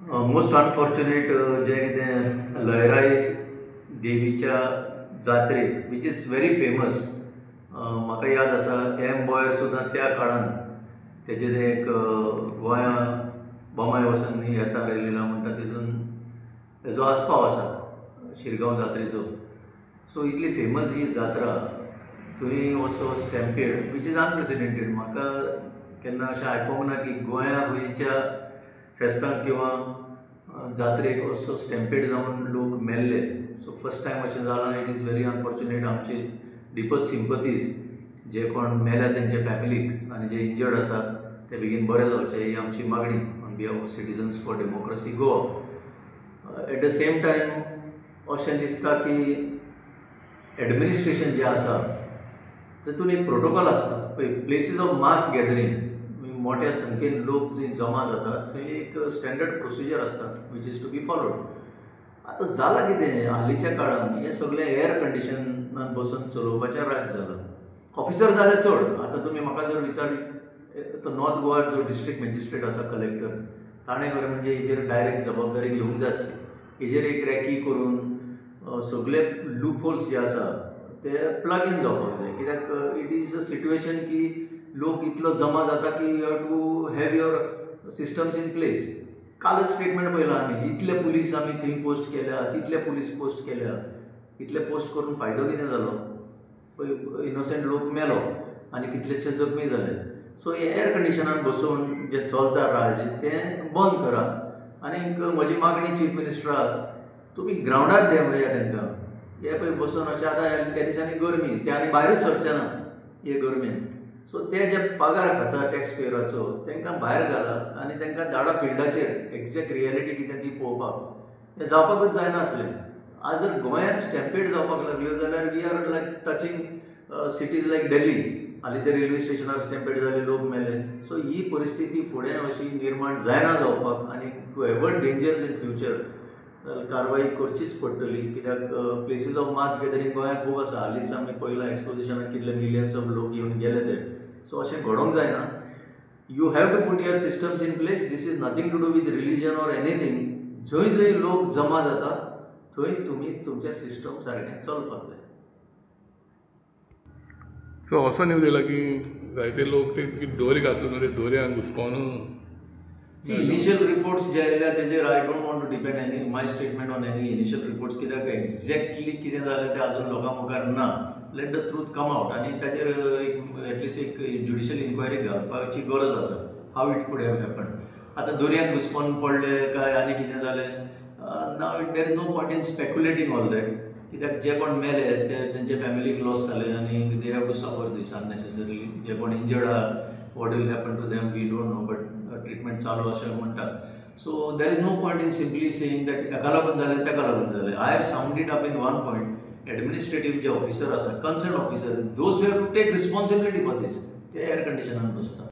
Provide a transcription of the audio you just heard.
Most unfortunate जे कितें लयराई देवीच्या जात्रेक वीच इज व्हेरी फेमस. म्हाका याद आसा एम बॉयर सुद्दां त्या काळान तेजे ते एक गोंया बोमाय वचून येता रेलीला म्हणटा तितून हेजो आस्पाव आसा शिरगांव जात्रेचो. सो इतली फेमस जी जात्रा थंय असो स्टॅम्पेड वीच इज अनप्रेसिडेंटेड. म्हाका केन्ना अशें आयकोंक ना की गोंया खंयच्या फेस्तांक किंवा जात्रेक असो स्टॅम्पेड जावन लोक मेल्ले. सो फर्स्ट टायम अशें जालां. It is very unfortunate. आमची डिपस्ट सिंपथीज जे कोण मेल्या तेंचे फॅमिलीक आनी जे इंजर्ड आसा ते बेगीन बरे जावचे ही आमची मागणी on behalf of citizens for democracy Goa. At the same time अशें दिसता की एडमिनिस्ट्रेशन जें आसा तातूंत एक प्रोटोकॉल आसता पळय. प्लेसीस ऑफ मास गॅदरींग मोठ्या संख्येन लोक जे जमा जातात थंय एक स्टँडर्ड प्रोसिजर आसता which is to be followed. आतां जालां कितें हालींच्या काळान हें सगळें एअर कंडिशनान बसून चलोवपाचें राज्य जालां. ऑफिसर जाले चड. आतां तुमी म्हाका जर विचारलें तो नॉर्थ गोवा जो डिस्ट्रिक्ट मॅजिस्ट्रेट आसा कलेक्टर ताणें खरें म्हणजे हेजेर डायरेक्ट जबाबदारी घेवंक जाय आसली. हेजेर एक रॅकी करून सगळे लूप होल्स जे आसा ते प्लग इन जावपाक जाय. कित्याक इट इज अ सिट्युएशन की लोक इतलो जमा जाता की you have to have your systems in place. कालच स्टेटमेंट पळयलां आमी इतले पुलीस आमी थंय पोस्ट केल्या, तितले पुलीस पोस्ट केल्या. इतले पोस्ट करून फायदो कितें जालो? पळय इनोसेंट लोक मेलो आनी कितलेशे जखमी जाले. सो हे एअर कंडिशनान बसून जें चलता राज तें बंद करात. आनीक म्हजी मागणी चीफ मिनिस्टराक तुमी ग्रावंडार देंवया तांकां. हे पळय बसून अशें आतां ह्या दिसांनी गरमी ते आनी भायरूच सरचे ना हे गरमेन. सो ते जे पगार खाता टॅक्स पेयराचो तांकां भायर घालात आनी तांकां धाडा फिल्डाचेर एक्झॅक्ट रियलिटी कितें ती पळोवपाक. हें जावपाकूच जायना आसलें. आज जर गोंयांत स्टॅम्पेड जावपाक लागल्यो जाल्यार we are like touching cities like Delhi. हालीं ते रेल्वे स्टेशनार स्टॅम्पेड जाले, लोक मेले. सो ही परिस्थिती फुडें अशी निर्माण जायना जावपाक आनी to avoid dangers in future कारवाई करचीच पडटली. कित्याक प्लेसीस ऑफ मास गॅदरींग गोंयांत खूब आसा. हालींच आमी पळयलां एक्सपोजिशनाक कितले मिलियन्स ऑफ लोक येवन गेले ते. सो अशें घडोवंक जायना. You have to put your systems in place. This is nothing to do with religion or anything. जंय जंय लोक जमा जाता थंय तुमी तुमचें सिस्टम सारकें चलपाक जाय. सो असो न्यूज येयला की जायते लोक ते दोरी घातले ते दोरयांक घुसपावन. इनिशियल रिपोर्ट्स जे आयल्या तेजेर I don't want to depend any my statement on any initial reports. कित्याक एक्झॅक्टली कितें जालें तें आजून लोकां मुखार ना. Let the truth come out आनी ताजेर एटलिस्ट एक ज्युडिशियल इन्क्वायरी घालपाची गरज आसा. How it could have happen. आतां दर्यांत घुसपोन पडले काय आनी कितें जालें नाव there is no point in speculating all that. कित्याक जे कोण मेले ते तेंचे फॅमिलीक लॉस जाले आनी they have to suffer this unnecessarily. जे कोण इंजर्ड आहा what will happen to them we don't know. But treatment चालू अशें म्हणटात. So there is no point in simply saying that एका लागून जालें तेका लागून जालें. I have sounded up in one point. Administrative जे ऑफिसर आसा, concern officer, those have to take responsibility for these. ते एअर कंडिशनान बसता.